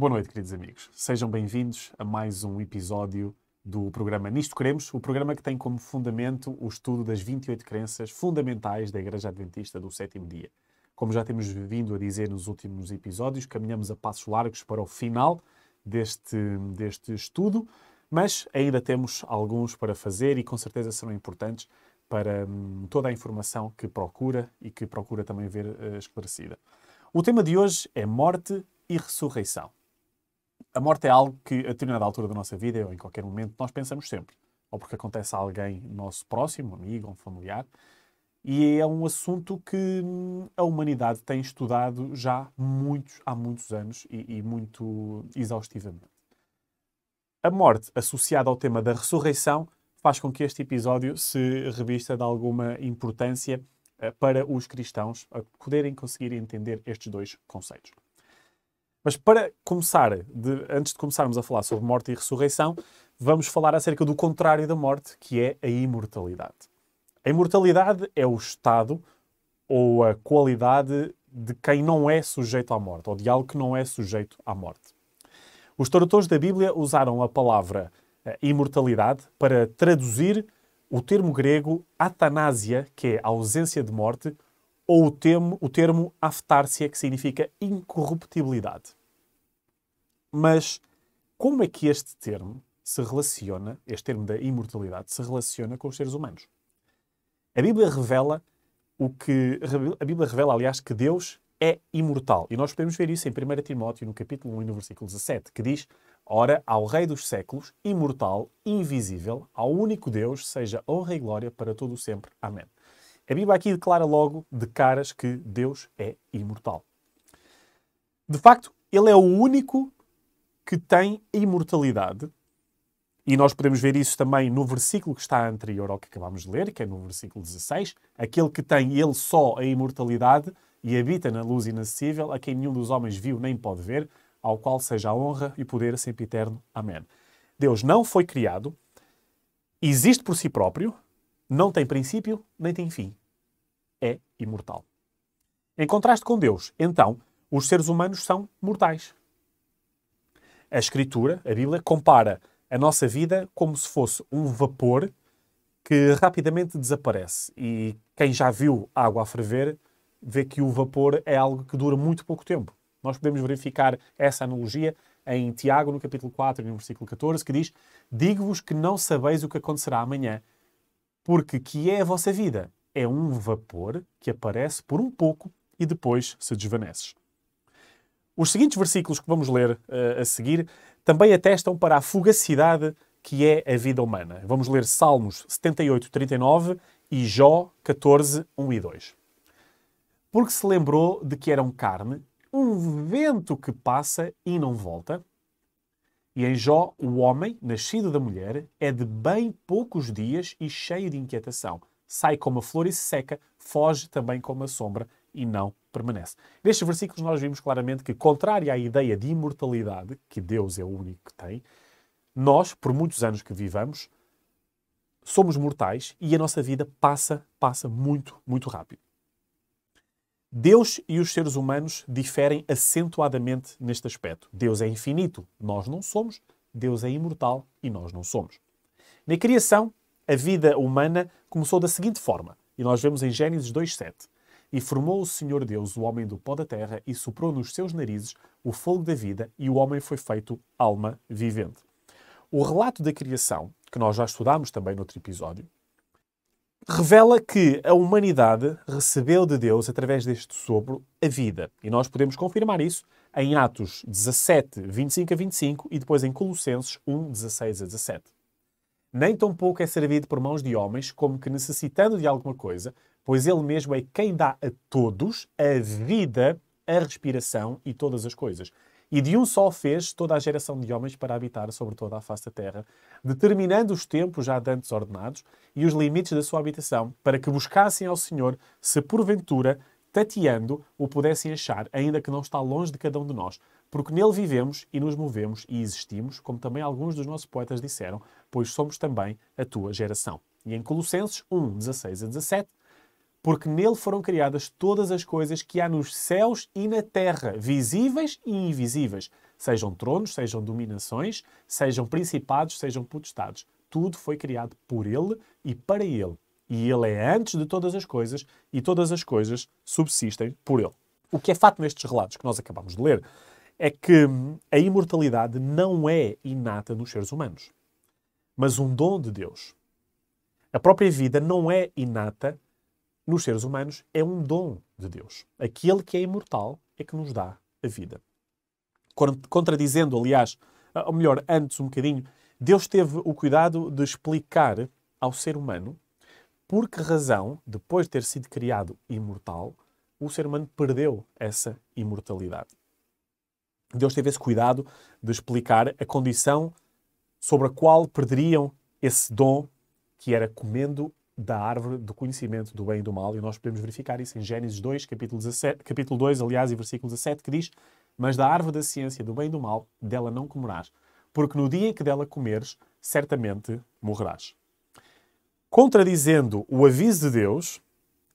Boa noite, queridos amigos. Sejam bem-vindos a mais um episódio do programa Nisto Queremos, o programa que tem como fundamento o estudo das 28 crenças fundamentais da Igreja Adventista do Sétimo Dia. Como já temos vindo a dizer nos últimos episódios, caminhamos a passos largos para o final deste estudo, mas ainda temos alguns para fazer e com certeza serão importantes para toda a informação que procura e que procura também ver esclarecida. O tema de hoje é morte e ressurreição. A morte é algo que, a determinada altura da nossa vida, ou em qualquer momento, nós pensamos sempre. Ou porque acontece a alguém nosso próximo, um amigo, um familiar. E é um assunto que a humanidade tem estudado já há muitos anos e muito exaustivamente. A morte, associada ao tema da ressurreição, faz com que este episódio se revista de alguma importância para os cristãos a poderem conseguir entender estes dois conceitos. Mas para começar, antes de começarmos a falar sobre morte e ressurreição, vamos falar acerca do contrário da morte, que é a imortalidade. A imortalidade é o estado ou a qualidade de quem não é sujeito à morte, ou de algo que não é sujeito à morte. Os tradutores da Bíblia usaram a palavra imortalidade para traduzir o termo grego atanasia, que é ausência de morte, ou o termo aftársia, que significa incorruptibilidade. Mas como é que este termo se relaciona, este termo da imortalidade, se relaciona com os seres humanos? A Bíblia revela, aliás, que Deus é imortal. E nós podemos ver isso em 1 Timóteo, no capítulo 1 e no versículo 17, que diz: Ora, ao Rei dos séculos, imortal, invisível, ao único Deus, seja honra e glória para todo o sempre. Amém. A Bíblia aqui declara logo de caras que Deus é imortal. De facto, Ele é o único que tem imortalidade. E nós podemos ver isso também no versículo que está anterior ao que acabámos de ler, que é no versículo 16. Aquele que tem Ele só a imortalidade e habita na luz inacessível, a quem nenhum dos homens viu nem pode ver, ao qual seja a honra e poder sempre eterno. Amém. Deus não foi criado, existe por si próprio, não tem princípio, nem tem fim. É imortal. Em contraste com Deus, então, os seres humanos são mortais. A Escritura, a Bíblia, compara a nossa vida como se fosse um vapor que rapidamente desaparece. E quem já viu água a ferver, vê que o vapor é algo que dura muito pouco tempo. Nós podemos verificar essa analogia em Tiago, no capítulo 4, no versículo 14, que diz: Digo-vos que não sabeis o que acontecerá amanhã, porque que é a vossa vida? É um vapor que aparece por um pouco e depois se desvanece. Os seguintes versículos que vamos ler a seguir também atestam para a fugacidade que é a vida humana. Vamos ler Salmos 78, 39 e Jó 14, 1 e 2. Porque se lembrou de que eram carne, um vento que passa e não volta. E em Jó, o homem, nascido da mulher, é de bem poucos dias e cheio de inquietação. Sai como a flor e se seca, foge também como a sombra e não permanece. Nestes versículos nós vimos claramente que, contrário à ideia de imortalidade, que Deus é o único que tem, nós, por muitos anos que vivamos, somos mortais e a nossa vida passa muito, muito rápido. Deus e os seres humanos diferem acentuadamente neste aspecto. Deus é infinito, nós não somos. Deus é imortal e nós não somos. Na criação, a vida humana começou da seguinte forma, e nós vemos em Gênesis 2:7. E formou o Senhor Deus o homem do pó da terra e soprou nos seus narizes o fogo da vida, e o homem foi feito alma vivente. O relato da criação, que nós já estudámos também noutro episódio, revela que a humanidade recebeu de Deus, através deste sopro, a vida. E nós podemos confirmar isso em Atos 17, 25 a 25 e depois em Colossenses 1, 16 a 17. Nem tão pouco é servido por mãos de homens, como que necessitando de alguma coisa, pois Ele mesmo é quem dá a todos a vida, a respiração e todas as coisas. E de um só fez toda a geração de homens para habitar sobre toda a face da terra, determinando os tempos já dantes ordenados e os limites da sua habitação, para que buscassem ao Senhor, se porventura, tateando, o pudessem achar, ainda que não está longe de cada um de nós. Porque nele vivemos e nos movemos e existimos, como também alguns dos nossos poetas disseram, pois somos também a tua geração. E em Colossenses 1, 16 a 17, porque nele foram criadas todas as coisas que há nos céus e na terra, visíveis e invisíveis, sejam tronos, sejam dominações, sejam principados, sejam potestades. Tudo foi criado por ele e para ele. E ele é antes de todas as coisas e todas as coisas subsistem por ele. O que é fato nestes relatos que nós acabamos de ler é que a imortalidade não é inata nos seres humanos, mas um dom de Deus. A própria vida não é inata nos seres humanos, é um dom de Deus. Aquele que é imortal é que nos dá a vida. Contradizendo, aliás, ou melhor, antes um bocadinho, Deus teve o cuidado de explicar ao ser humano por que razão, depois de ter sido criado imortal, o ser humano perdeu essa imortalidade. Deus teve esse cuidado de explicar a condição sobre a qual perderiam esse dom, que era comendo da árvore do conhecimento do bem e do mal. E nós podemos verificar isso em Gênesis 2, capítulo 2, aliás, e versículo 17, que diz: mas da árvore da ciência do bem e do mal, dela não comerás, porque no dia em que dela comeres, certamente morrerás. Contradizendo o aviso de Deus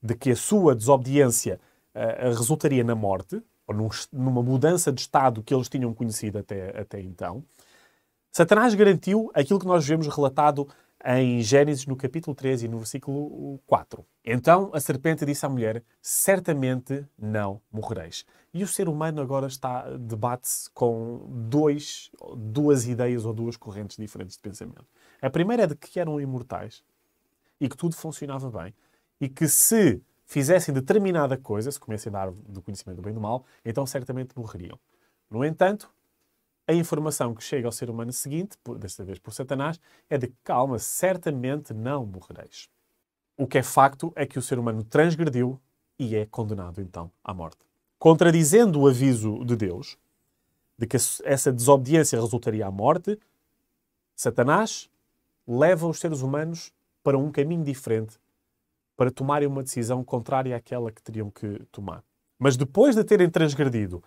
de que a sua desobediência resultaria na morte, ou numa mudança de estado que eles tinham conhecido até então, Satanás garantiu aquilo que nós vemos relatado em Gênesis, no capítulo 13 e no versículo 4. Então a serpente disse à mulher: certamente não morrereis. E o ser humano agora debate-se com duas ideias ou duas correntes diferentes de pensamento. A primeira é de que eram imortais e que tudo funcionava bem e que se fizessem determinada coisa, se comessem da árvore do conhecimento do bem e do mal, então certamente morreriam. No entanto, a informação que chega ao ser humano seguinte, desta vez por Satanás, é de que, calma, certamente não morrereis. O que é facto é que o ser humano transgrediu e é condenado, então, à morte. Contradizendo o aviso de Deus, de que essa desobediência resultaria à morte, Satanás leva os seres humanos para um caminho diferente, para tomarem uma decisão contrária àquela que teriam que tomar. Mas depois de terem transgredido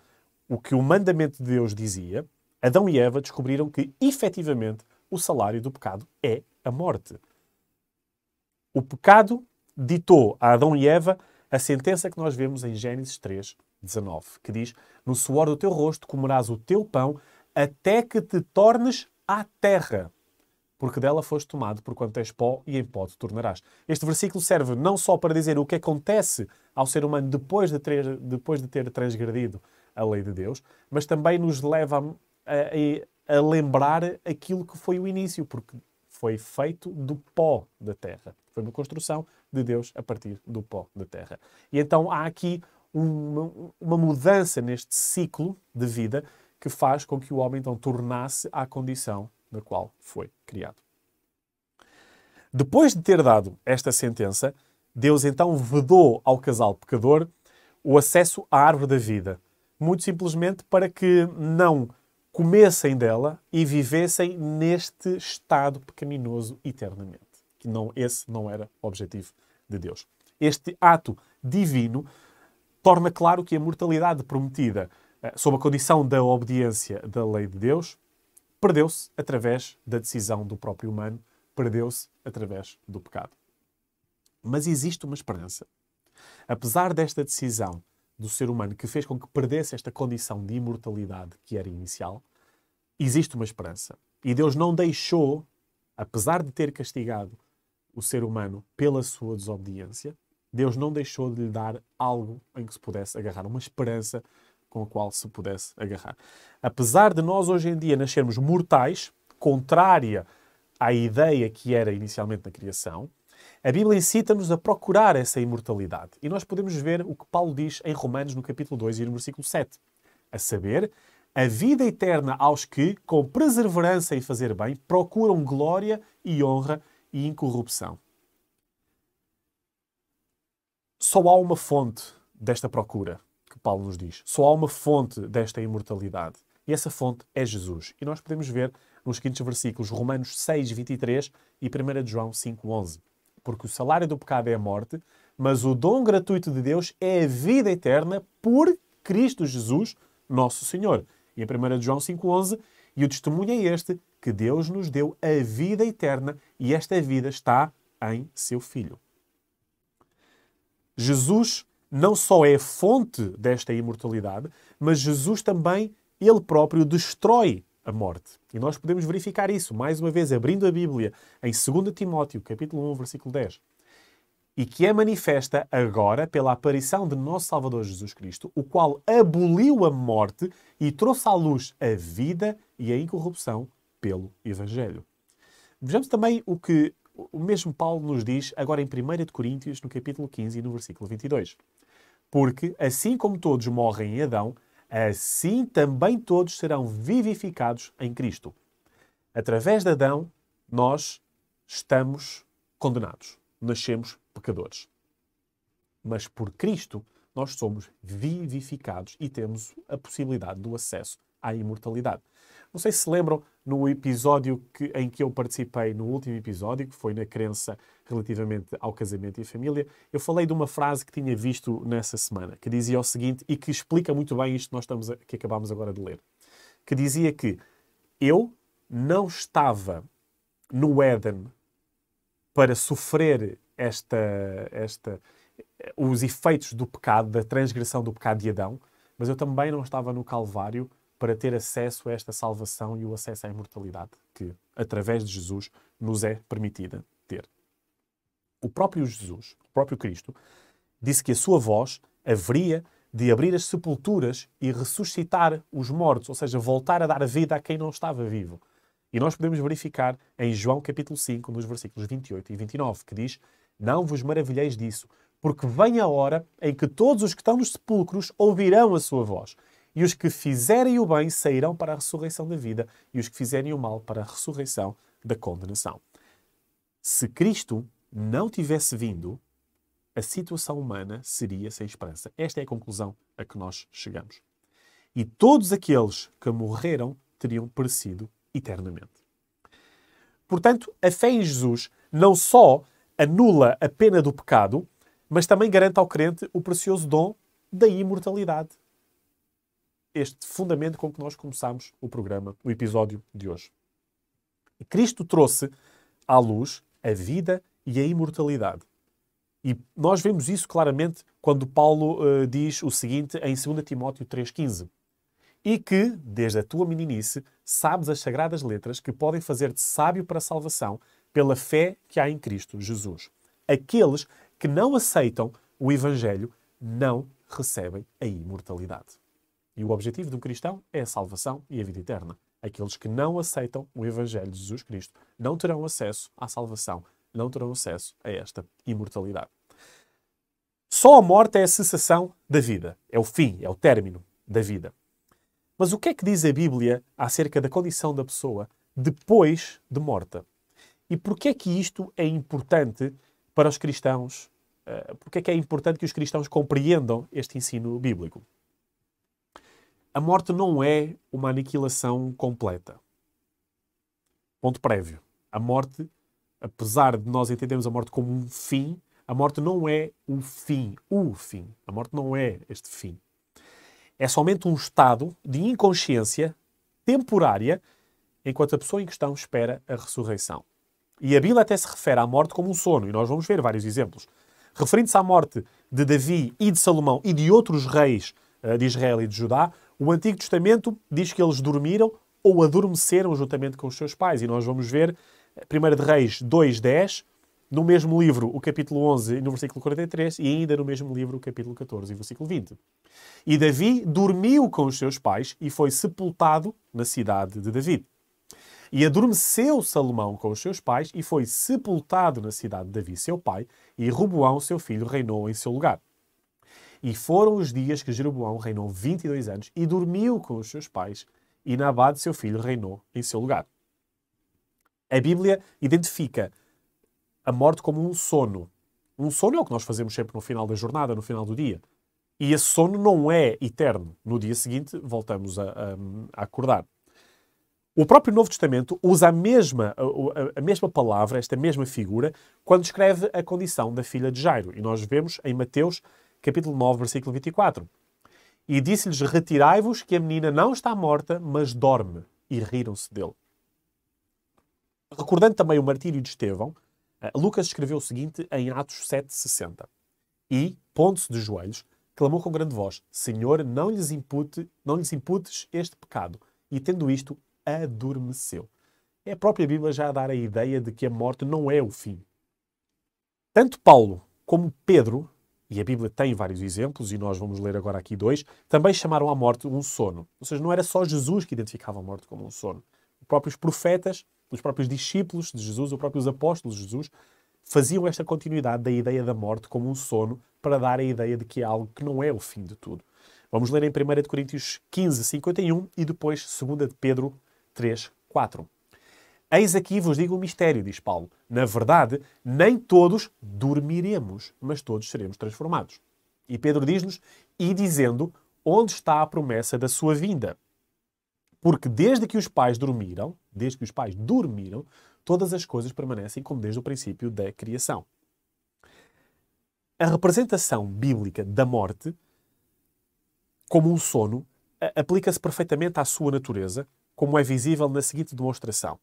o que o mandamento de Deus dizia, Adão e Eva descobriram que, efetivamente, o salário do pecado é a morte. O pecado ditou a Adão e Eva a sentença que nós vemos em Gênesis 3, 19, que diz: no suor do teu rosto comerás o teu pão até que te tornes à terra, porque dela foste tomado, porquanto és pó e em pó te tornarás. Este versículo serve não só para dizer o que acontece ao ser humano depois de ter transgredido a lei de Deus, mas também nos leva a lembrar aquilo que foi o início, porque foi feito do pó da terra. Foi uma construção de Deus a partir do pó da terra. E então há aqui uma mudança neste ciclo de vida que faz com que o homem então tornasse à condição na qual foi criado. Depois de ter dado esta sentença, Deus então vedou ao casal pecador o acesso à árvore da vida, muito simplesmente para que não comessem dela e vivessem neste estado pecaminoso eternamente. Esse não era o objetivo de Deus. Este ato divino torna claro que a mortalidade prometida sob a condição da obediência da lei de Deus perdeu-se através da decisão do próprio humano, perdeu-se através do pecado. Mas existe uma esperança. Apesar desta decisão do ser humano que fez com que perdesse esta condição de imortalidade que era inicial, existe uma esperança. E Deus não deixou, apesar de ter castigado o ser humano pela sua desobediência, Deus não deixou de lhe dar algo em que se pudesse agarrar, uma esperança com a qual se pudesse agarrar. Apesar de nós hoje em dia nascermos mortais, contrária à ideia que era inicialmente na criação, a Bíblia incita-nos a procurar essa imortalidade. E nós podemos ver o que Paulo diz em Romanos, no capítulo 2 e no versículo 7. A saber, a vida eterna aos que, com perseverança em fazer bem, procuram glória e honra e incorrupção. Só há uma fonte desta procura, que Paulo nos diz. Só há uma fonte desta imortalidade. E essa fonte é Jesus. E nós podemos ver nos seguintes versículos, Romanos 6, 23 e 1 João 5, 11. Porque o salário do pecado é a morte, mas o dom gratuito de Deus é a vida eterna por Cristo Jesus, nosso Senhor. E em 1 João 5, 11, e o testemunho é este, que Deus nos deu a vida eterna e esta vida está em seu Filho. Jesus não só é a fonte desta imortalidade, mas Jesus também, ele próprio, destrói a morte. E nós podemos verificar isso, mais uma vez, abrindo a Bíblia, em 2 Timóteo, capítulo 1, versículo 10. E que é manifesta agora pela aparição de nosso Salvador Jesus Cristo, o qual aboliu a morte e trouxe à luz a vida e a incorrupção pelo Evangelho. Vejamos também o que o mesmo Paulo nos diz agora em 1 Coríntios, no capítulo 15 e no versículo 22. Porque, assim como todos morrem em Adão, assim também todos serão vivificados em Cristo. Através de Adão, nós estamos condenados. Nascemos pecadores. Mas por Cristo, nós somos vivificados e temos a possibilidade do acesso à imortalidade. Não sei se se lembram, no episódio em que eu participei, no último episódio, que foi na crença relativamente ao casamento e família, eu falei de uma frase que tinha visto nessa semana, que dizia o seguinte, e que explica muito bem isto que acabámos agora de ler, que dizia que eu não estava no Éden para sofrer os efeitos do pecado, da transgressão do pecado de Adão, mas eu também não estava no Calvário para ter acesso a esta salvação e o acesso à imortalidade que, através de Jesus, nos é permitida ter. O próprio Jesus, o próprio Cristo, disse que a sua voz haveria de abrir as sepulturas e ressuscitar os mortos, ou seja, voltar a dar a vida a quem não estava vivo. E nós podemos verificar em João capítulo 5, nos versículos 28 e 29, que diz: não vos maravilheis disso, porque vem a hora em que todos os que estão nos sepulcros ouvirão a sua voz. E os que fizerem o bem sairão para a ressurreição da vida, e os que fizerem o mal para a ressurreição da condenação. Se Cristo não tivesse vindo, a situação humana seria sem esperança. Esta é a conclusão a que nós chegamos. E todos aqueles que morreram teriam perecido eternamente. Portanto, a fé em Jesus não só anula a pena do pecado, mas também garante ao crente o precioso dom da imortalidade. Este fundamento com que nós começamos o programa, o episódio de hoje. Cristo trouxe à luz a vida e a imortalidade. E nós vemos isso claramente quando Paulo diz o seguinte em 2 Timóteo 3,15. E que, desde a tua meninice, sabes as sagradas letras que podem fazer-te sábio para a salvação pela fé que há em Cristo Jesus. Aqueles que não aceitam o Evangelho não recebem a imortalidade. E o objetivo de um cristão é a salvação e a vida eterna. Aqueles que não aceitam o Evangelho de Jesus Cristo não terão acesso à salvação, não terão acesso a esta imortalidade. Só a morte é a cessação da vida. É o fim, é o término da vida. Mas o que é que diz a Bíblia acerca da condição da pessoa depois de morta? E porquê é que isto é importante para os cristãos? Porquê é que é importante que os cristãos compreendam este ensino bíblico? A morte não é uma aniquilação completa. Ponto prévio. A morte, apesar de nós entendermos a morte como um fim, a morte não é o fim. A morte não é este fim. É somente um estado de inconsciência temporária enquanto a pessoa em questão espera a ressurreição. E a Bíblia até se refere à morte como um sono, e nós vamos ver vários exemplos. Referindo-se à morte de Davi e de Salomão e de outros reis de Israel e de Judá, o Antigo Testamento diz que eles dormiram ou adormeceram juntamente com os seus pais. E nós vamos ver 1 de Reis 2:10, no mesmo livro, o capítulo 11, no versículo 43, e ainda no mesmo livro, o capítulo 14, versículo 20. E Davi dormiu com os seus pais e foi sepultado na cidade de Davi. E adormeceu Salomão com os seus pais e foi sepultado na cidade de Davi, seu pai, e Roboão, seu filho, reinou em seu lugar. E foram os dias que Jeroboão reinou 22 anos e dormiu com os seus pais, e Nabade, seu filho, reinou em seu lugar. A Bíblia identifica a morte como um sono. Um sono é o que nós fazemos sempre no final da jornada, no final do dia. E esse sono não é eterno. No dia seguinte, voltamos a acordar. O próprio Novo Testamento usa a mesma palavra, esta mesma figura, quando descreve a condição da filha de Jairo. E nós vemos em Mateus, capítulo 9, versículo 24. E disse-lhes: retirai-vos, que a menina não está morta, mas dorme. E riram-se dele. Recordando também o martírio de Estevão, Lucas escreveu o seguinte em Atos 7:60. E, pondo-se de joelhos, clamou com grande voz: Senhor, não lhes imputes este pecado. E tendo isto, adormeceu. É a própria Bíblia já a dar a ideia de que a morte não é o fim. Tanto Paulo como Pedro, e a Bíblia tem vários exemplos, e nós vamos ler agora aqui dois, também chamaram a morte um sono. Ou seja, não era só Jesus que identificava a morte como um sono. Os próprios profetas, os próprios discípulos de Jesus, os próprios apóstolos de Jesus, faziam esta continuidade da ideia da morte como um sono para dar a ideia de que é algo que não é o fim de tudo. Vamos ler em 1 Coríntios 15, 51 e depois 2 de Pedro 3, 4. Eis aqui vos digo um mistério, diz Paulo. Na verdade, nem todos dormiremos, mas todos seremos transformados. E Pedro diz-nos, e dizendo, onde está a promessa da sua vinda? Porque desde que os pais dormiram, todas as coisas permanecem como desde o princípio da criação. A representação bíblica da morte como um sono aplica-se perfeitamente à sua natureza, como é visível na seguinte demonstração.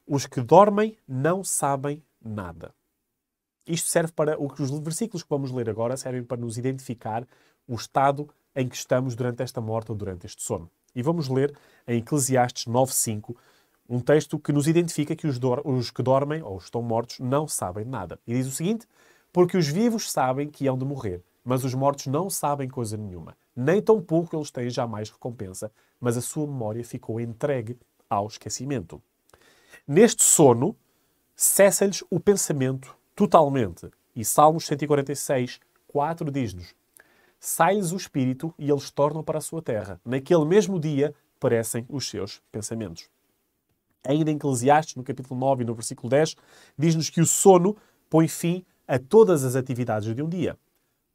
Os que dormem não sabem nada. Isto serve para... Os versículos que vamos ler agora servem para nos identificar o estado em que estamos durante esta morte ou durante este sono. E vamos ler em Eclesiastes 9:5, um texto que nos identifica que os que dormem ou estão mortos não sabem nada. E diz o seguinte, porque os vivos sabem que hão de morrer, mas os mortos não sabem coisa nenhuma. Nem tão pouco eles têm jamais recompensa, mas a sua memória ficou entregue ao esquecimento. Neste sono, cessa-lhes o pensamento totalmente. E Salmos 146, 4 diz-nos, sai-lhes o espírito e eles tornam para a sua terra. Naquele mesmo dia perecem os seus pensamentos. Ainda em Eclesiastes, no capítulo 9 e no versículo 10, diz-nos que o sono põe fim a todas as atividades de um dia.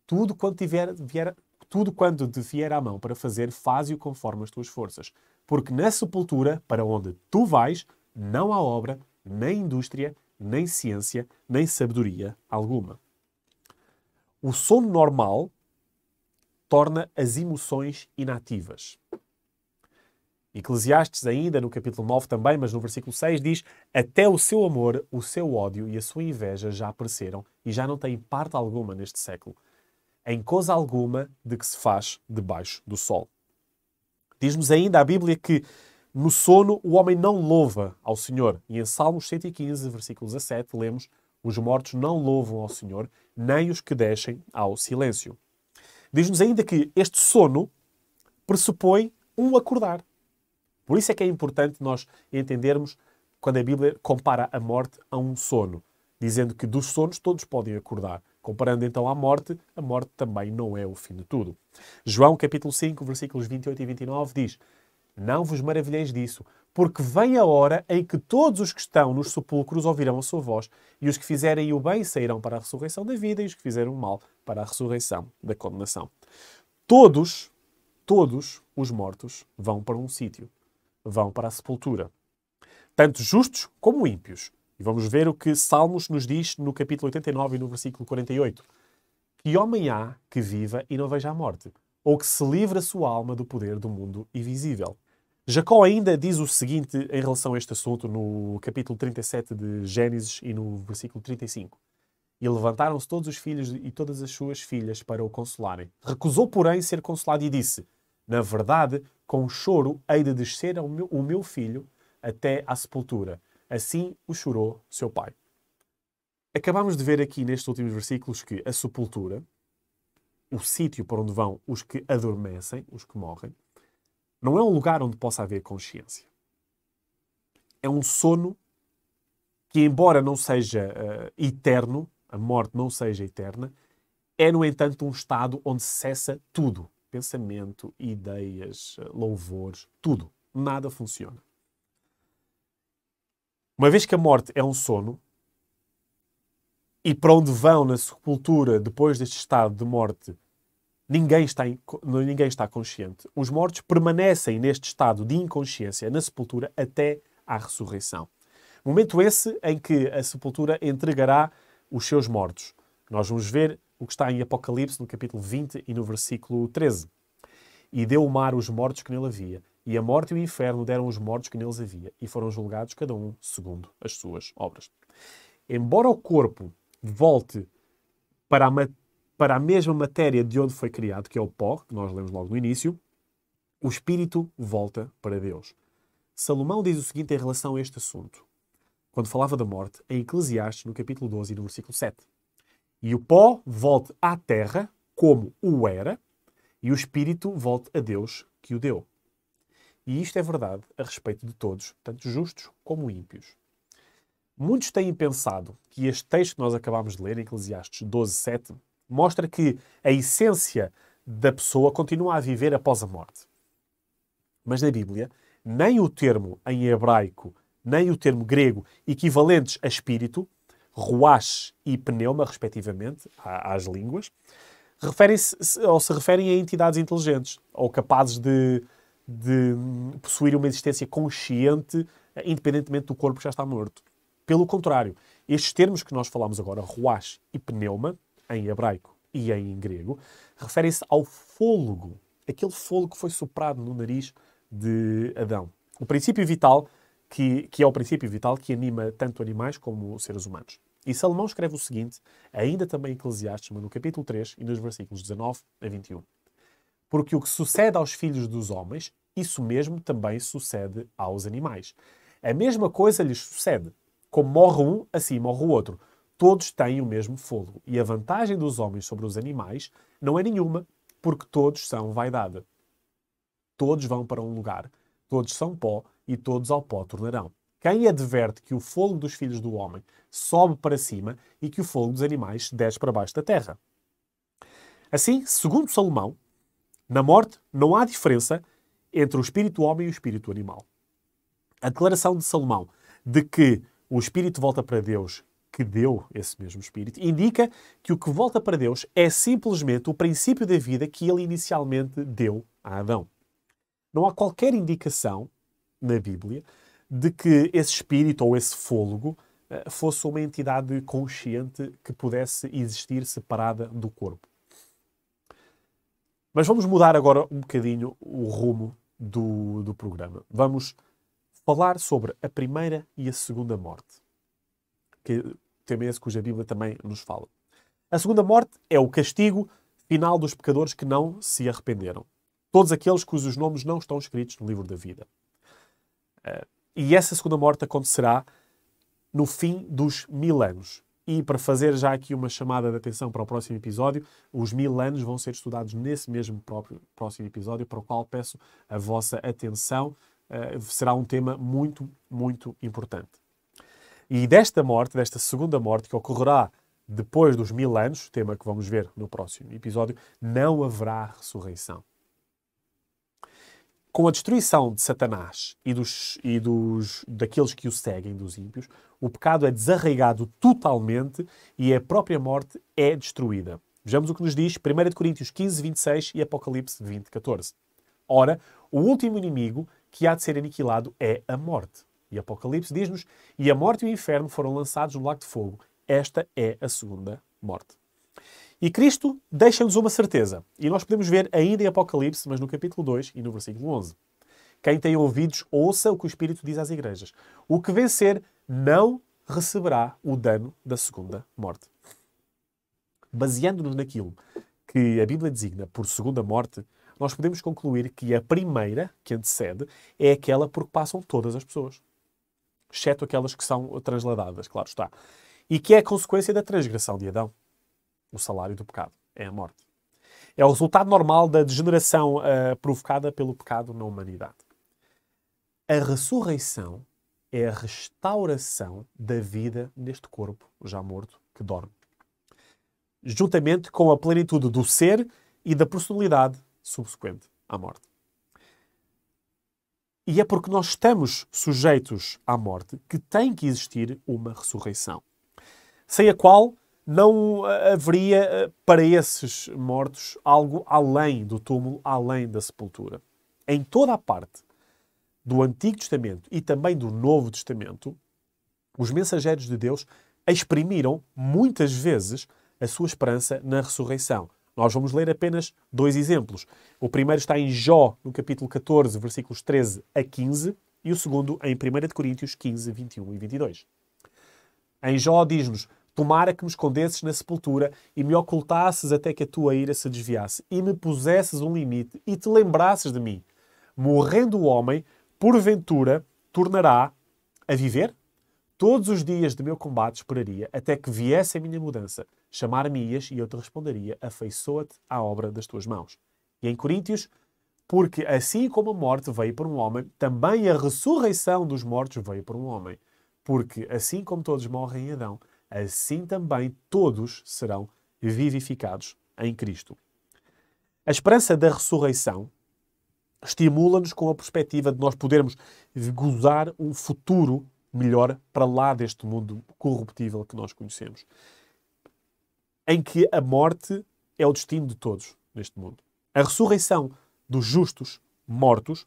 Tudo quanto te vier à mão para fazer, faze-o conforme as tuas forças. Porque na sepultura, para onde tu vais, não há obra, nem indústria, nem ciência, nem sabedoria alguma. O sono normal torna as emoções inativas. Eclesiastes ainda, no capítulo 9 também, mas no versículo 6 diz, até o seu amor, o seu ódio e a sua inveja já apareceram e já não têm parte alguma neste século, em coisa alguma de que se faz debaixo do sol. Diz-nos ainda a Bíblia que no sono o homem não louva ao Senhor. E em Salmos 115, versículo 17, lemos, os mortos não louvam ao Senhor, nem os que descem ao silêncio. Diz-nos ainda que este sono pressupõe um acordar. Por isso é que é importante nós entendermos quando a Bíblia compara a morte a um sono, dizendo que dos sonos todos podem acordar. Comparando então a morte também não é o fim de tudo. João capítulo 5, versículos 28 e 29 diz, não vos maravilheis disso, porque vem a hora em que todos os que estão nos sepulcros ouvirão a sua voz, e os que fizerem o bem sairão para a ressurreição da vida, e os que fizerem o mal para a ressurreição da condenação. Todos os mortos vão para um sítio, vão para a sepultura. Tanto justos como ímpios. E vamos ver o que Salmos nos diz no capítulo 89 e no versículo 48. Que homem há que viva e não veja a morte? Ou que se livre a sua alma do poder do mundo invisível? Jacó ainda diz o seguinte em relação a este assunto no capítulo 37 de Gênesis e no versículo 35. E levantaram-se todos os filhos e todas as suas filhas para o consolarem. Recusou, porém, ser consolado e disse, na verdade, com choro hei de descer o meu filho até à sepultura. Assim o chorou seu pai. Acabamos de ver aqui nestes últimos versículos que a sepultura, o sítio para onde vão os que adormecem, os que morrem, não é um lugar onde possa haver consciência. É um sono que, embora não seja eterno, a morte não seja eterna, é, no entanto, um estado onde cessa tudo. Pensamento, ideias, louvores, tudo. Nada funciona. Uma vez que a morte é um sono, e para onde vão na sepultura depois deste estado de morte, ninguém está consciente. Os mortos permanecem neste estado de inconsciência na sepultura até à ressurreição. Momento esse em que a sepultura entregará os seus mortos. Nós vamos ver o que está em Apocalipse, no capítulo 20 e no versículo 13. E deu o mar os mortos que nele havia, e a morte e o inferno deram os mortos que neles havia, e foram julgados cada um segundo as suas obras. Embora o corpo volte para para a mesma matéria de onde foi criado, que é o pó, que nós lemos logo no início, o espírito volta para Deus. Salomão diz o seguinte em relação a este assunto, quando falava da morte, em Eclesiastes, no capítulo 12 e no versículo 7. E o pó volte à terra, como o era, e o espírito volte a Deus, que o deu. E isto é verdade a respeito de todos, tanto justos como ímpios. Muitos têm pensado que este texto que nós acabámos de ler, em Eclesiastes 12, 7, mostra que a essência da pessoa continua a viver após a morte. Mas na Bíblia, nem o termo em hebraico, nem o termo grego equivalentes a espírito, ruach e pneuma, respectivamente, às línguas, se referem a entidades inteligentes ou capazes de possuir uma existência consciente, independentemente do corpo que já está morto. Pelo contrário, estes termos que nós falamos agora, ruach e pneuma, em hebraico e em grego, referem-se ao fôlego, aquele fôlego que foi soprado no nariz de Adão. O princípio vital, que é o princípio vital que anima tanto animais como os seres humanos. E Salomão escreve o seguinte, ainda também em Eclesiastes, mas no capítulo 3 e nos versículos 19 a 21. Porque o que sucede aos filhos dos homens, isso mesmo também sucede aos animais. A mesma coisa lhes sucede. Como morre um, assim morre o outro. Todos têm o mesmo fôlego. E a vantagem dos homens sobre os animais não é nenhuma, porque todos são vaidade. Todos vão para um lugar. Todos são pó e todos ao pó tornarão. Quem adverte que o fôlego dos filhos do homem sobe para cima e que o fôlego dos animais desce para baixo da terra? Assim, segundo Salomão, na morte não há diferença entre o espírito homem e o espírito animal. A declaração de Salomão de que o espírito volta para Deus, que deu esse mesmo espírito, indica que o que volta para Deus é simplesmente o princípio da vida que ele inicialmente deu a Adão. Não há qualquer indicação na Bíblia de que esse espírito ou esse fôlego fosse uma entidade consciente que pudesse existir separada do corpo. Mas vamos mudar agora um bocadinho o rumo do programa. Vamos falar sobre a primeira e a segunda morte, que tema esse cuja Bíblia também nos fala. A segunda morte é o castigo final dos pecadores que não se arrependeram. Todos aqueles cujos nomes não estão escritos no livro da vida. E essa segunda morte acontecerá no fim dos 1000 anos. E para fazer já aqui uma chamada de atenção para o próximo episódio, os 1000 anos vão ser estudados nesse mesmo próximo episódio, para o qual peço a vossa atenção. Será um tema muito, muito importante. E desta morte, desta segunda morte, que ocorrerá depois dos 1000 anos, tema que vamos ver no próximo episódio, não haverá ressurreição. Com a destruição de Satanás daqueles que o seguem, dos ímpios, o pecado é desarraigado totalmente e a própria morte é destruída. Vejamos o que nos diz 1 Coríntios 15, 26 e Apocalipse 20, 14. Ora, o último inimigo que há de ser aniquilado é a morte. E Apocalipse diz-nos, e a morte e o inferno foram lançados no lago de fogo. Esta é a segunda morte. E Cristo deixa-nos uma certeza. E nós podemos ver ainda em Apocalipse, mas no capítulo 2 e no versículo 11. Quem tem ouvidos, ouça o que o Espírito diz às igrejas. O que vencer não receberá o dano da segunda morte. Baseando-nos naquilo que a Bíblia designa por segunda morte, nós podemos concluir que a primeira, que antecede, é aquela por que passam todas as pessoas. Exceto aquelas que são transladadas, claro está. E que é a consequência da transgressão de Adão. O salário do pecado é a morte. É o resultado normal da degeneração provocada pelo pecado na humanidade. A ressurreição é a restauração da vida neste corpo já morto que dorme. Juntamente com a plenitude do ser e da personalidade subsequente à morte. E é porque nós estamos sujeitos à morte que tem que existir uma ressurreição. Sem a qual não haveria para esses mortos algo além do túmulo, além da sepultura. Em toda a parte do Antigo Testamento e também do Novo Testamento, os mensageiros de Deus exprimiram muitas vezes a sua esperança na ressurreição. Nós vamos ler apenas 2 exemplos. O primeiro está em Jó, no capítulo 14, versículos 13 a 15, e o segundo em 1 Coríntios 15, 21 e 22. Em Jó diz-nos, Tomara que me escondesses na sepultura e me ocultasses até que a tua ira se desviasse e me pusesses um limite e te lembrasses de mim. Morrendo o homem, porventura, tornará a viver? Todos os dias de meu combate esperaria até que viesse a minha mudança. Chamar-me-ias e eu te responderia, afeiçoa-te à obra das tuas mãos. E em Coríntios, porque assim como a morte veio por um homem, também a ressurreição dos mortos veio por um homem. Porque assim como todos morrem em Adão, assim também todos serão vivificados em Cristo. A esperança da ressurreição estimula-nos com a perspectiva de nós podermos gozar um futuro melhor para lá deste mundo corruptível que nós conhecemos. Em que a morte é o destino de todos neste mundo. A ressurreição dos justos mortos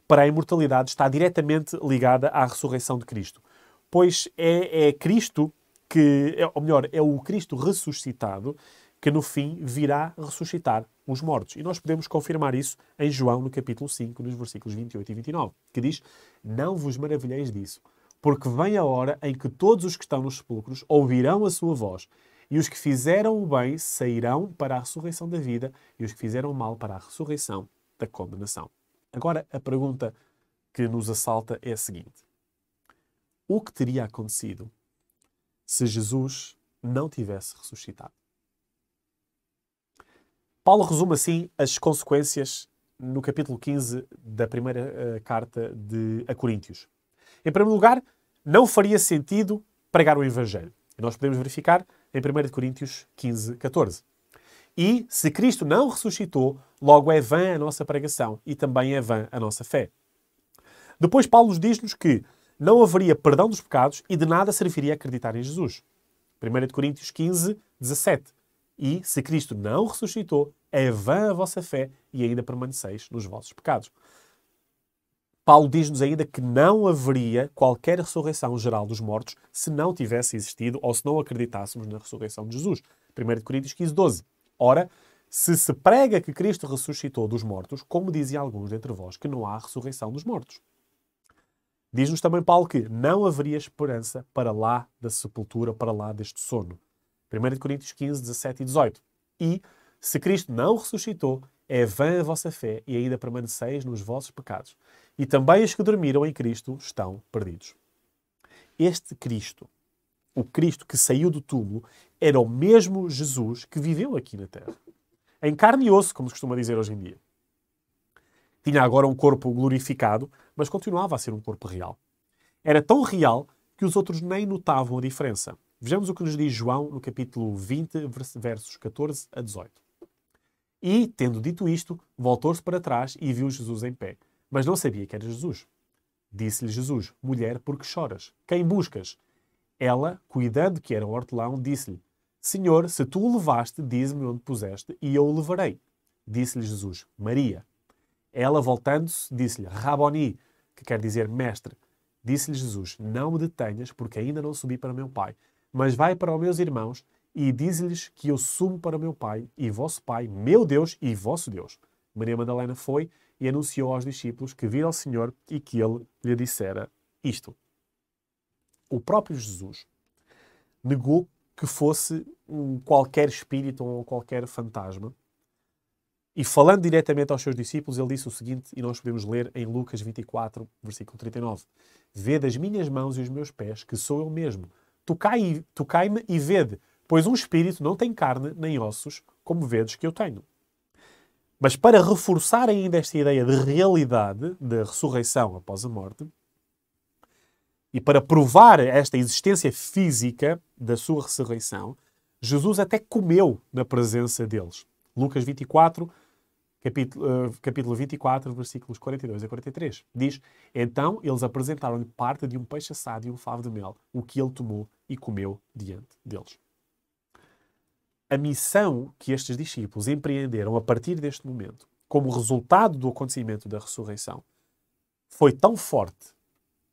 para a imortalidade está diretamente ligada à ressurreição de Cristo. Pois é Cristo que, ou melhor, é o Cristo ressuscitado que no fim virá ressuscitar os mortos. E nós podemos confirmar isso em João, no capítulo 5, nos versículos 28 e 29, que diz: não vos maravilheis disso, porque vem a hora em que todos os que estão nos sepulcros ouvirão a sua voz, e os que fizeram o bem sairão para a ressurreição da vida, e os que fizeram o mal para a ressurreição da condenação. Agora, a pergunta que nos assalta é a seguinte: o que teria acontecido se Jesus não tivesse ressuscitado? Paulo resume assim as consequências no capítulo 15 da primeira carta a Coríntios. Em primeiro lugar, não faria sentido pregar o Evangelho. E nós podemos verificar em 1 Coríntios 15, 14. E, se Cristo não ressuscitou, logo é vã a nossa pregação e também é vã a nossa fé. Depois, Paulo diz-nos que não haveria perdão dos pecados e de nada serviria acreditar em Jesus. 1 Coríntios 15, 17. E, se Cristo não ressuscitou, é vã a vossa fé e ainda permaneceis nos vossos pecados. Paulo diz-nos ainda que não haveria qualquer ressurreição geral dos mortos se não tivesse existido ou se não acreditássemos na ressurreição de Jesus. 1 Coríntios 15, 12. Ora, se prega que Cristo ressuscitou dos mortos, como dizem alguns dentre vós que não há ressurreição dos mortos. Diz-nos também Paulo que não haveria esperança para lá da sepultura, para lá deste sono. 1 Coríntios 15, 17 e 18. E, se Cristo não ressuscitou, é vã a vossa fé e ainda permaneceis nos vossos pecados. E também os que dormiram em Cristo estão perdidos. Este Cristo, o Cristo que saiu do túmulo, era o mesmo Jesus que viveu aqui na Terra. Em carne e osso, como se costuma dizer hoje em dia. Tinha agora um corpo glorificado, mas continuava a ser um corpo real. Era tão real que os outros nem notavam a diferença. Vejamos o que nos diz João no capítulo 20, versos 14 a 18. E, tendo dito isto, voltou-se para trás e viu Jesus em pé, mas não sabia que era Jesus. Disse-lhe Jesus: mulher, por que choras? Quem buscas? Ela, cuidando que era um hortelão, disse-lhe: Senhor, se tu o levaste, dize-me onde puseste, e eu o levarei. Disse-lhe Jesus: Maria. Ela, voltando-se, disse-lhe: Raboni, que quer dizer mestre. Disse-lhe Jesus: não me detenhas, porque ainda não subi para meu Pai, mas vai para os meus irmãos e diz-lhes que eu subo para o meu Pai e vosso Pai, meu Deus e vosso Deus. Maria Madalena foi e anunciou aos discípulos que vira ao Senhor e que ele lhe dissera isto. O próprio Jesus negou que fosse qualquer espírito ou qualquer fantasma. E falando diretamente aos seus discípulos, ele disse o seguinte, e nós podemos ler em Lucas 24, versículo 39. Vede as minhas mãos e os meus pés, que sou eu mesmo. Tocai-me e vede, pois um espírito não tem carne nem ossos, como vedes que eu tenho. Mas para reforçar ainda esta ideia de realidade, da ressurreição após a morte, e para provar esta existência física da sua ressurreição, Jesus até comeu na presença deles. Lucas 24, capítulo 24, versículos 42 a 43. Diz: então eles apresentaram-lhe parte de um peixe assado e um favo de mel, o que ele tomou e comeu diante deles. A missão que estes discípulos empreenderam a partir deste momento, como resultado do acontecimento da ressurreição, foi tão forte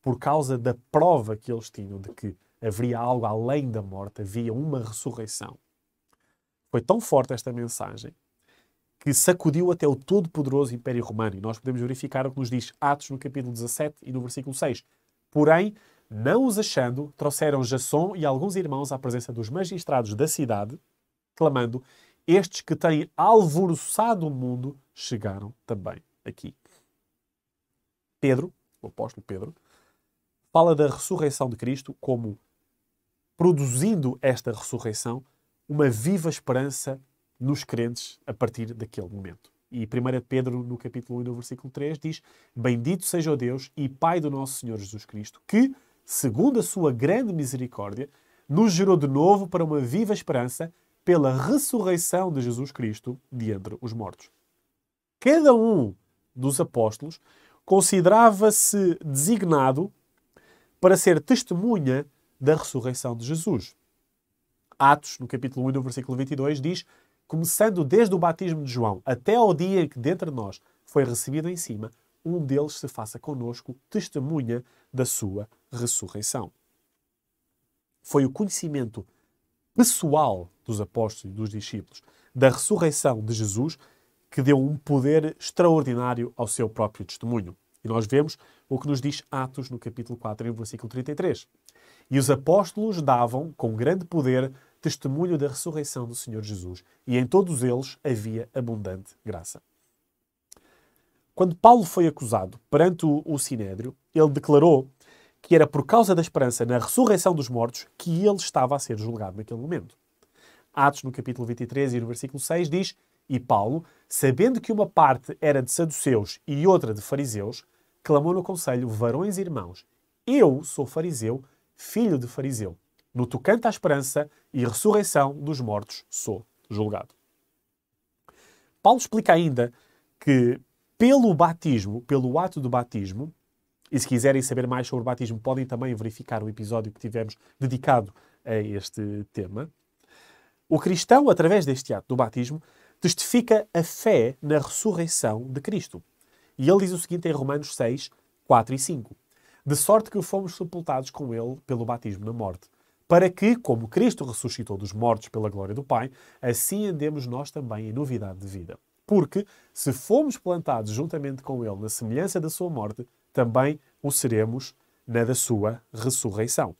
por causa da prova que eles tinham de que haveria algo além da morte, havia uma ressurreição. Foi tão forte esta mensagem que sacudiu até o todo-poderoso Império Romano. E nós podemos verificar o que nos diz Atos no capítulo 17 e no versículo 6. Porém, Não os achando, trouxeram Jasson e alguns irmãos à presença dos magistrados da cidade, clamando: estes que têm alvoroçado o mundo chegaram também aqui. Pedro, o apóstolo Pedro, fala da ressurreição de Cristo como produzindo esta ressurreição uma viva esperança nos crentes a partir daquele momento. E 1 Pedro, no capítulo 1, no versículo 3, diz: bendito seja o Deus e Pai do nosso Senhor Jesus Cristo, que, segundo a sua grande misericórdia, nos gerou de novo para uma viva esperança pela ressurreição de Jesus Cristo de entre os mortos. Cada um dos apóstolos considerava-se designado para ser testemunha da ressurreição de Jesus. Atos, no capítulo 1, no versículo 22, diz: começando desde o batismo de João até ao dia em que dentre nós foi recebido em cima, um deles se faça conosco testemunha da sua ressurreição. Foi o conhecimento pessoal dos apóstolos e dos discípulos da ressurreição de Jesus que deu um poder extraordinário ao seu próprio testemunho. E nós vemos o que nos diz Atos, no capítulo 4, no versículo 33. E os apóstolos davam, com grande poder, testemunho da ressurreição do Senhor Jesus, e em todos eles havia abundante graça. Quando Paulo foi acusado perante o Sinédrio, ele declarou que era por causa da esperança na ressurreição dos mortos que ele estava a ser julgado naquele momento. Atos, no capítulo 23 e no versículo 6, diz: e Paulo, sabendo que uma parte era de saduceus e outra de fariseus, clamou no conselho: varões e irmãos, eu sou fariseu, filho de fariseu. No tocante à esperança e ressurreição dos mortos, sou julgado. Paulo explica ainda que pelo batismo, pelo ato do batismo, e se quiserem saber mais sobre o batismo, podem também verificar o episódio que tivemos dedicado a este tema, o cristão, através deste ato do batismo, testifica a fé na ressurreição de Cristo. E ele diz o seguinte em Romanos 6, 4 e 5. De sorte que fomos sepultados com ele pelo batismo na morte, para que, como Cristo ressuscitou dos mortos pela glória do Pai, assim andemos nós também em novidade de vida. Porque, se fomos plantados juntamente com ele na semelhança da sua morte, também o seremos na da sua ressurreição.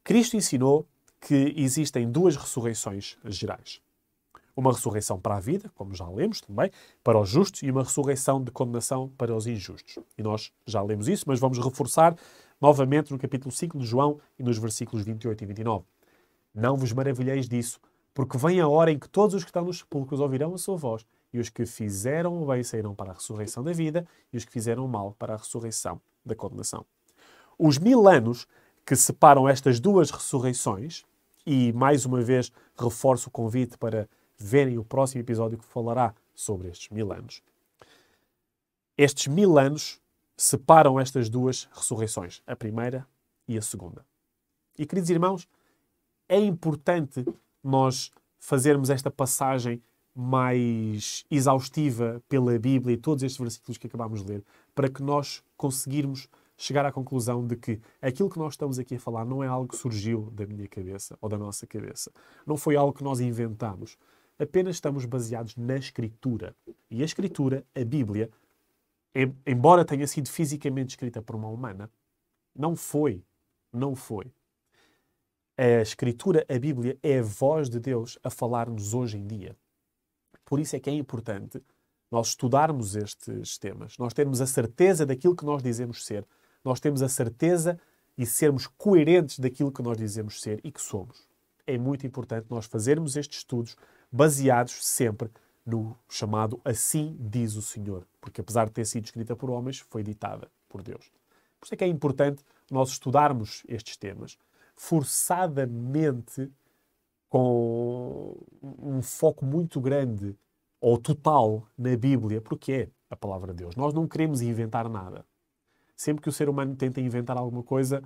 Cristo ensinou que existem duas ressurreições gerais. Uma ressurreição para a vida, como já lemos também, para os justos, e uma ressurreição de condenação para os injustos. E nós já lemos isso, mas vamos reforçar novamente no capítulo 5 de João e nos versículos 28 e 29. Não vos maravilheis disso, porque vem a hora em que todos os que estão nos sepulcros ouvirão a sua voz, e os que fizeram o bem sairão para a ressurreição da vida, e os que fizeram o mal para a ressurreição da condenação. Os 1000 anos que separam estas duas ressurreições, e mais uma vez reforço o convite para verem o próximo episódio que falará sobre estes 1000 anos. Estes 1000 anos separam estas duas ressurreições, a primeira e a segunda. E, queridos irmãos, é importante nós fazermos esta passagem mais exaustiva pela Bíblia e todos estes versículos que acabámos de ler, para que nós conseguirmos chegar à conclusão de que aquilo que nós estamos aqui a falar não é algo que surgiu da minha cabeça ou da nossa cabeça. Não foi algo que nós inventámos. Apenas estamos baseados na Escritura. E a Escritura, a Bíblia, embora tenha sido fisicamente escrita por uma humana, não foi. A Escritura, a Bíblia, é a voz de Deus a falar-nos hoje em dia. Por isso é que é importante nós estudarmos estes temas, nós termos a certeza daquilo que nós dizemos ser, nós temos a certeza e sermos coerentes daquilo que nós dizemos ser e que somos. É muito importante nós fazermos estes estudos baseados sempre no chamado Assim diz o Senhor, porque apesar de ter sido escrita por homens, foi ditada por Deus. Por isso é que é importante nós estudarmos estes temas forçadamente, com um foco muito grande ou total na Bíblia, porque é a palavra de Deus. Nós não queremos inventar nada. Sempre que o ser humano tenta inventar alguma coisa,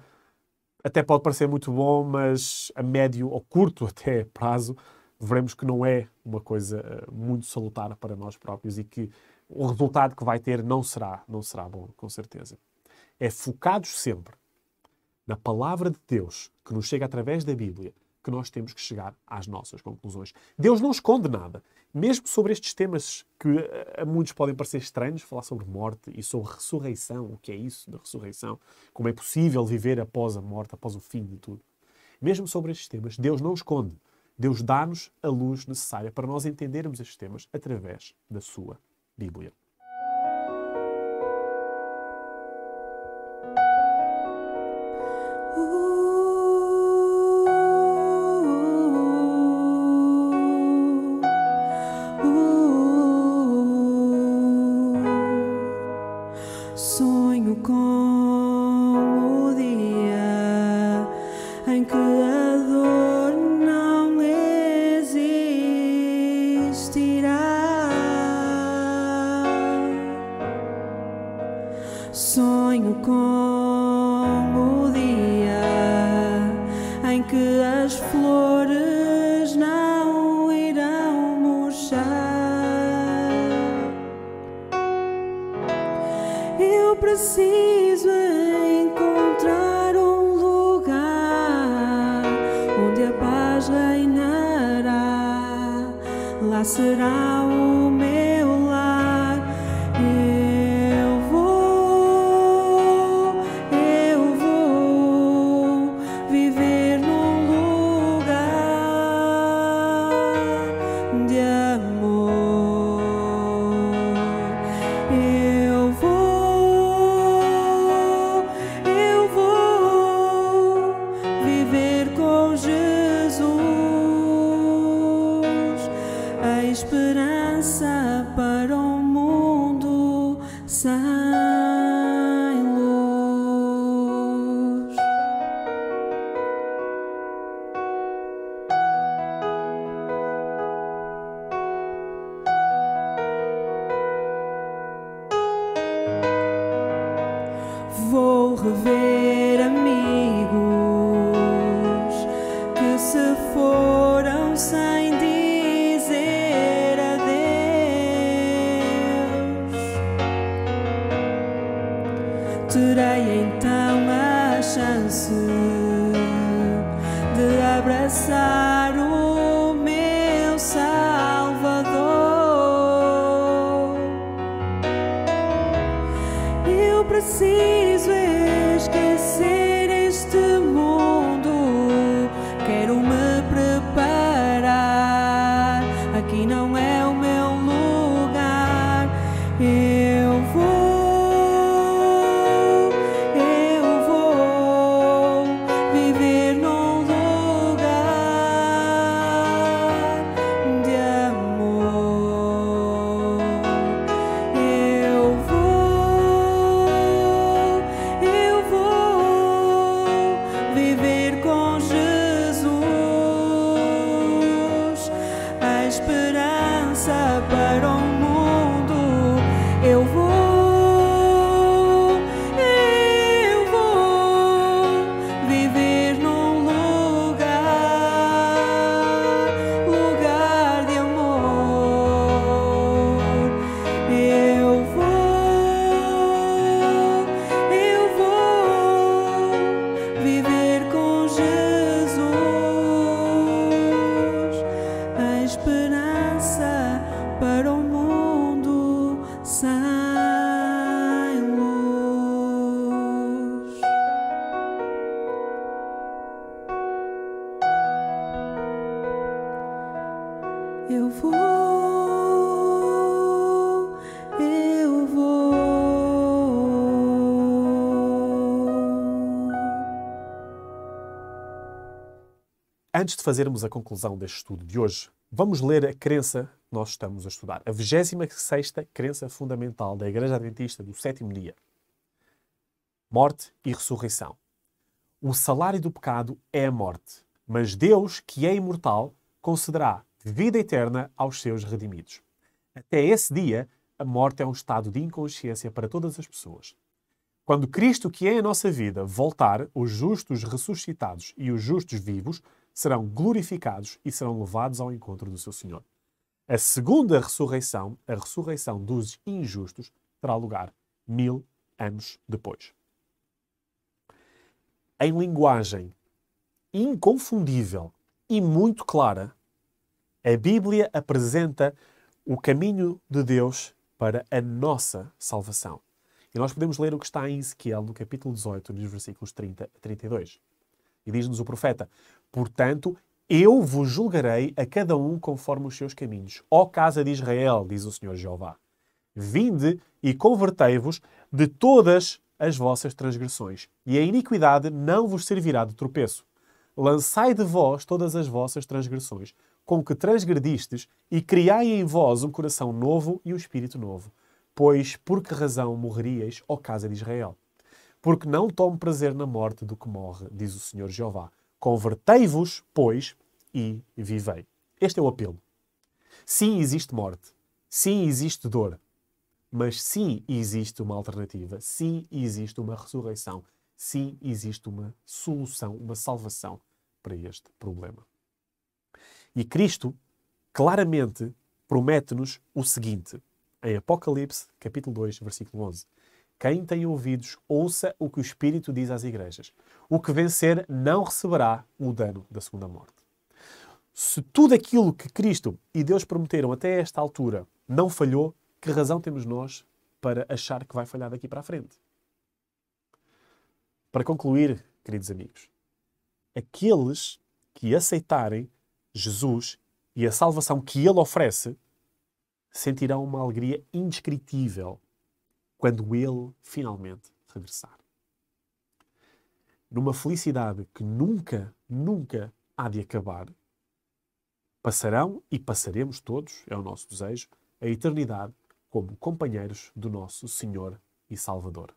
até pode parecer muito bom, mas a médio ou curto até prazo, veremos que não é uma coisa muito salutar para nós próprios e que o resultado que vai ter não será bom, com certeza. É focados sempre na palavra de Deus, que nos chega através da Bíblia, que nós temos que chegar às nossas conclusões. Deus não esconde nada. mesmo sobre estes temas que a muitos podem parecer estranhos, falar sobre morte e sobre ressurreição, o que é isso da ressurreição, como é possível viver após a morte, após o fim de tudo. Mesmo sobre estes temas, Deus não esconde. Deus dá-nos a luz necessária para nós entendermos estes temas através da sua Bíblia. Sonho com o dia em que a dor não existirá. Sonho com o dia em que as flores não irão murchar. Eu preciso encontrar um lugar onde a paz reinará. Lá será o meu lar. Eu vou viver num lugar de amor. Eu vou viver com Jesus, a esperança para um mundo sem luz. Vou rever amigos que se foram sem dizer adeus. Terei então a chance de abraçar o meu Salvador. Eu preciso esquecer este mundo. Quero me preparar. Aqui não é o meu lugar. Eu vou viver num lugar de amor. Eu vou viver com Jesus, a esperança para o mundo. Eu vou viver num lugar de amor. Eu vou viver com Jesus, a esperança para um mundo sem luz. Eu vou. Antes de fazermos a conclusão deste estudo de hoje, vamos ler a crença que nós estamos a estudar. A 26ª crença fundamental da Igreja Adventista do sétimo dia. Morte e ressurreição. O salário do pecado é a morte, mas Deus, que é imortal, concederá vida eterna aos seus redimidos. Até esse dia, a morte é um estado de inconsciência para todas as pessoas. Quando Cristo, que é a nossa vida, voltar, os justos ressuscitados e os justos vivos serão glorificados e serão levados ao encontro do seu Senhor. A segunda ressurreição, a ressurreição dos injustos, terá lugar 1000 anos depois. Em linguagem inconfundível e muito clara, A Bíblia apresenta o caminho de Deus para a nossa salvação. E nós podemos ler o que está em Ezequiel, no capítulo 18, nos versículos 30 a 32. E diz-nos o profeta: portanto, eu vos julgarei a cada um conforme os seus caminhos. Ó casa de Israel, diz o Senhor Jeová, vinde e convertei-vos de todas as vossas transgressões, e a iniquidade não vos servirá de tropeço. Lançai de vós todas as vossas transgressões, com que transgredistes, e criai em vós um coração novo e um espírito novo. Pois por que razão morreríeis, ó casa de Israel? Porque não tomo prazer na morte do que morre, diz o Senhor Jeová. Convertei-vos, pois, e vivei. Este é o apelo. Sim, existe morte. Sim, existe dor. Mas sim, existe uma alternativa. Sim, existe uma ressurreição. Sim, existe uma solução, uma salvação para este problema. E Cristo claramente promete-nos o seguinte, em Apocalipse, capítulo 2, versículo 11. Quem tem ouvidos, ouça o que o Espírito diz às igrejas. O que vencer não receberá o dano da segunda morte. Se tudo aquilo que Cristo e Deus prometeram até esta altura não falhou, que razão temos nós para achar que vai falhar daqui para a frente? Para concluir, queridos amigos, aqueles que aceitarem Jesus e a salvação que Ele oferece sentirão uma alegria indescritível quando Ele finalmente regressar. Numa felicidade que nunca, nunca há de acabar, passarão e passaremos todos, é o nosso desejo, a eternidade como companheiros do nosso Senhor e Salvador.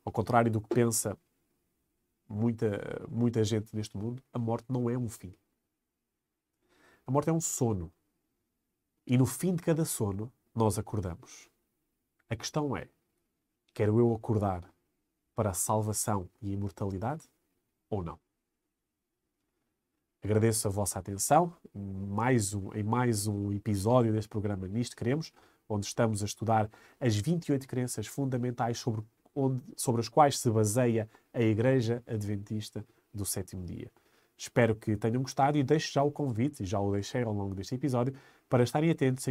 Ao contrário do que pensa muita gente neste mundo, a morte não é um fim. A morte é um sono. E no fim de cada sono, nós acordamos. A questão é, quero eu acordar para a salvação e a imortalidade ou não? Agradeço a vossa atenção em mais um episódio deste programa Nisto Queremos, onde estamos a estudar as 28 crenças fundamentais sobre as quais se baseia a Igreja Adventista do Sétimo Dia. Espero que tenham gostado e deixo já o convite, e já o deixei ao longo deste episódio, para estarem atentos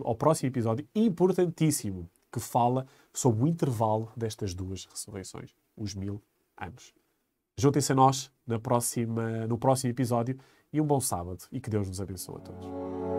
ao próximo episódio importantíssimo, que fala sobre o intervalo destas duas ressurreições, os 1000 anos. Juntem-se a nós no próximo episódio e um bom sábado e que Deus nos abençoe a todos.